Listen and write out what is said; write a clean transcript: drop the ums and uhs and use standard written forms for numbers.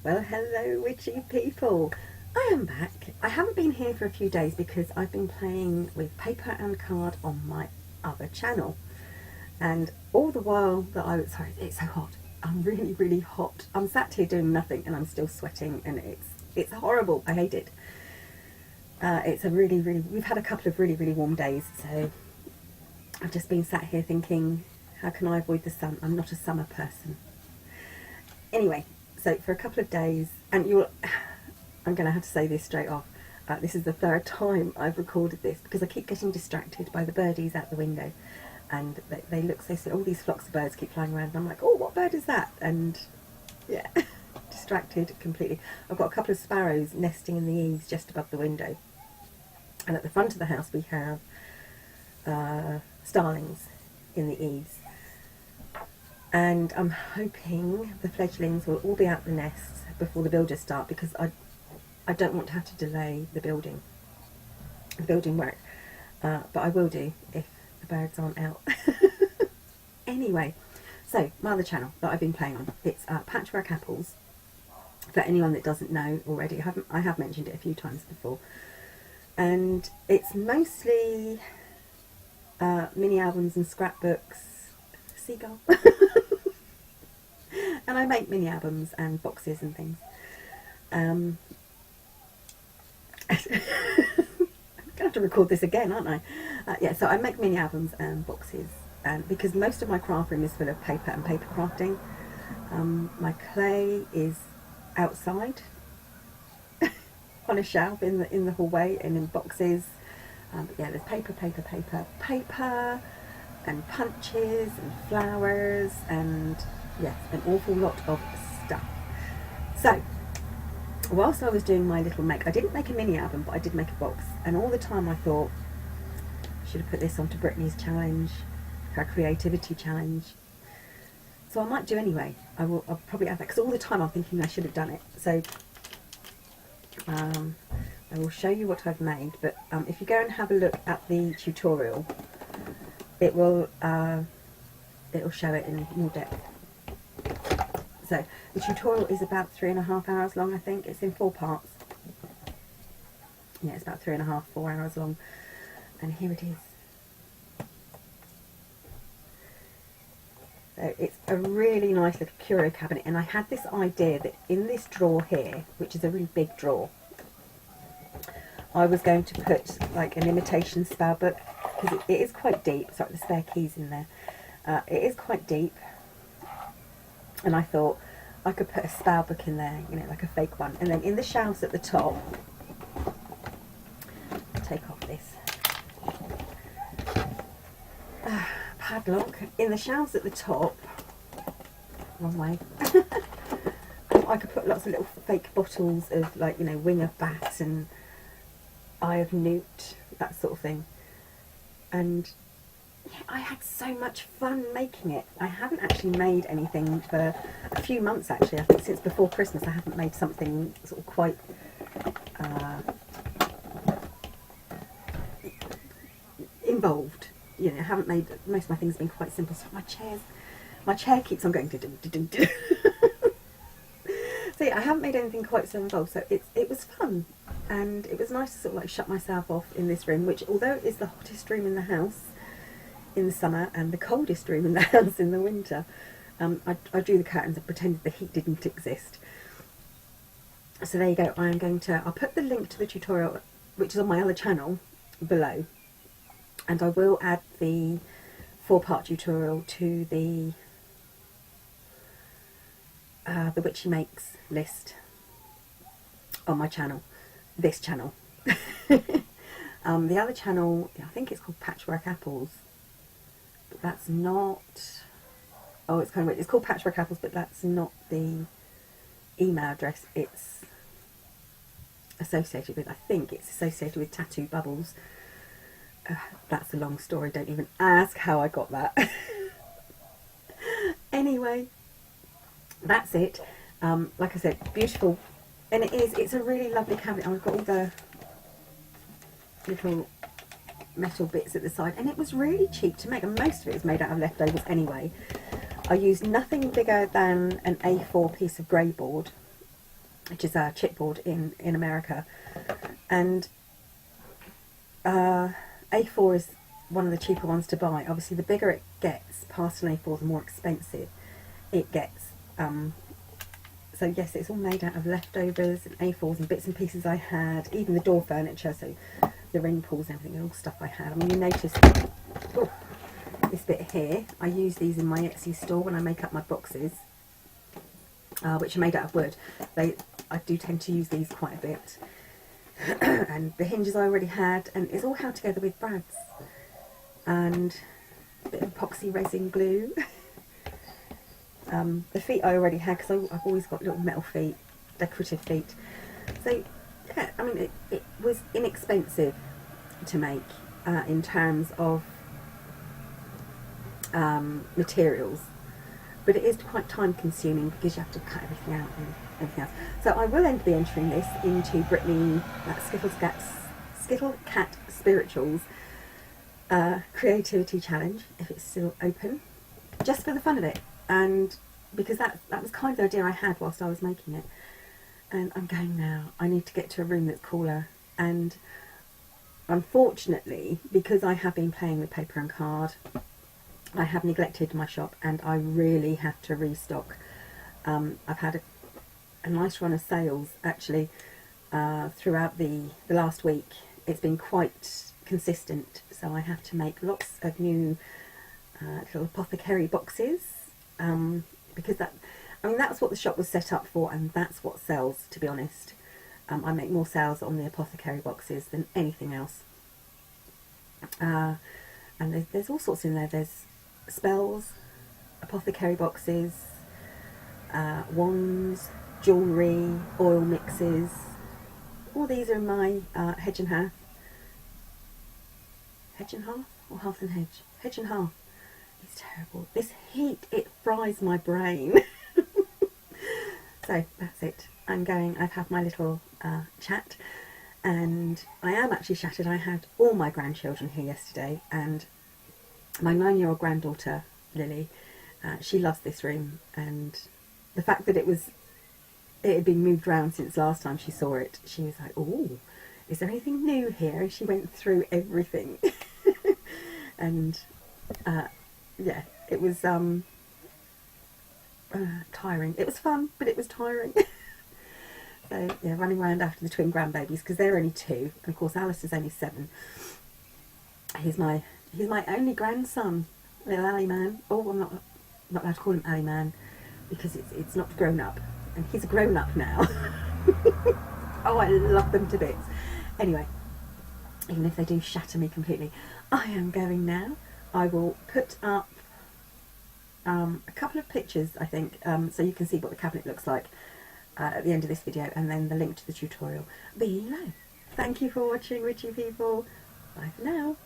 Well, hello witchy people. I am back. I haven't been here for a few days because I've been playing with paper and card on my other channel. And all the while that I was, sorry, it's so hot. I'm really, really hot. I'm sat here doing nothing and I'm still sweating and it's horrible. I hate it. It's a really, really, we've had a couple of really, really warm days. So I've just been sat here thinking, how can I avoid the sun? I'm not a summer person. Anyway, so for a couple of days, and I'm going to have to say this straight off, this is the third time I've recorded this because I keep getting distracted by the birdies out the window, and they look so silly. All these flocks of birds keep flying around and I'm like, oh, what bird is that? And yeah, distracted completely. I've got a couple of sparrows nesting in the eaves just above the window, and at the front of the house we have starlings in the eaves. And I'm hoping the fledglings will all be out the nests before the builders start, because I don't want to have to delay the building work. But I will do if the birds aren't out. Anyway, so my other channel that I've been playing on, it's Patchwork Apples. For anyone that doesn't know already, I have mentioned it a few times before. And it's mostly mini albums and scrapbooks. Seagull. And I make mini albums and boxes and things. I'm going to have to record this again, aren't I? Yeah, so I make mini albums and boxes, and because most of my craft room is full of paper and paper crafting. My clay is outside on a shelf in the hallway and in boxes. But yeah, there's paper, and punches and flowers and yes, an awful lot of stuff. So whilst I was doing my little I didn't make a mini album, but I did make a box, and all the time I thought I should have put this onto Brittany's challenge, her creativity challenge. So I might do anyway. I'll probably add that, because all the time I'm thinking I should have done it. So I will show you what I've made, but if you go and have a look at the tutorial, it'll show it in more depth. So the tutorial is about 3.5 hours long, I think. It's in 4 parts. Yeah, it's about 3.5, 4 hours long. And here it is. So it's a really nice little curio cabinet, and I had this idea that in this drawer here, which is a really big drawer, I was going to put like an imitation spell book, because it is quite deep. Sorry, the spare keys in there. It is quite deep, and I thought I could put a spell book in there, you know, like a fake one. And then in the shelves at the top, take off this padlock. In the shelves at the top, wrong way, I could put lots of little fake bottles of, like, you know, wing of bat and eye of newt, that sort of thing. And yeah, I had so much fun making it. I haven't actually made anything for a few months, actually. I think since before Christmas I haven't made something sort of quite involved. You know, I haven't made, most of my things have been quite simple. So my chair keeps on going do. So yeah, I haven't made anything quite so involved. So it was fun, and it was nice to sort of like shut myself off in this room, which, although it is the hottest room in the house in the summer and the coldest room in the house in the winter, I drew the curtains and pretended the heat didn't exist. So there you go. I'll put the link to the tutorial, which is on my other channel, below, and I will add the 4-part tutorial to the Witchy Makes list on my channel, this channel. The other channel, I think it's called Patchwork Apples, but that's not, oh, it's kind of weird. It's called Patchwork Apples, but that's not the email address it's associated with. I think it's associated with Tattoo Bubbles. That's a long story, don't even ask how I got that. Anyway, that's it. Like I said, beautiful, and it's a really lovely cabinet. I've got all the little metal bits at the side, and it was really cheap to make, and most of it is made out of leftovers anyway. I used nothing bigger than an A4 piece of grey board, which is a chipboard in America, and A4 is one of the cheaper ones to buy. Obviously, the bigger it gets past an A4, the more expensive it gets. So yes, it's all made out of leftovers and A4s and bits and pieces I had, even the door furniture, so the ring pulls and everything, and all stuff I had. I mean, you notice this bit here, I use these in my Etsy store when I make up my boxes, which are made out of wood. I do tend to use these quite a bit. And the hinges I already had, and it's all held together with brads and a bit of epoxy resin glue. The feet I already had, because I've always got little metal feet, decorative feet. So yeah, I mean, it was inexpensive to make in terms of materials, but it is quite time consuming because you have to cut everything out and everything else. So I will be entering this into Brittany, SkittleKat Spiritual's creativity challenge, if it's still open, just for the fun of it, and because that was kind of the idea I had whilst I was making it. And I'm going now. I need to get to a room that's cooler, and unfortunately, because I have been playing with paper and card, I have neglected my shop, and I really have to restock. I've had a nice run of sales actually throughout the last week. It's been quite consistent, so I have to make lots of new little apothecary boxes, because that's what the shop was set up for, and that's what sells, to be honest. I make more sales on the apothecary boxes than anything else. And there's all sorts in there. There's spells, apothecary boxes, wands, jewellery, oil mixes. All these are in my hedge and half. Hedge and half? Or half and hedge? Hedge and half. It's terrible. This heat, it fries my brain. So that's it. I've had my little chat, and I am actually shattered. I had all my grandchildren here yesterday, and my 9-year-old granddaughter, Lily, she loves this room, and the fact that it had been moved around since last time she saw it, she was like, "Oh, is there anything new here?" And she went through everything. And yeah, it was tiring. It was fun, but it was tiring. So yeah, running around after the twin grandbabies, because they're only 2, and of course Alice is only 7. He's my only grandson, little Ali man. Oh, I'm not allowed to call him Ali man because it's not grown up, and he's a grown up now. Oh, I love them to bits. Anyway, even if they do shatter me completely, I am going now. I will put up a couple of pictures, I think, so you can see what the cabinet looks like at the end of this video, and then the link to the tutorial below. Thank you for watching, witchy people. Bye for now.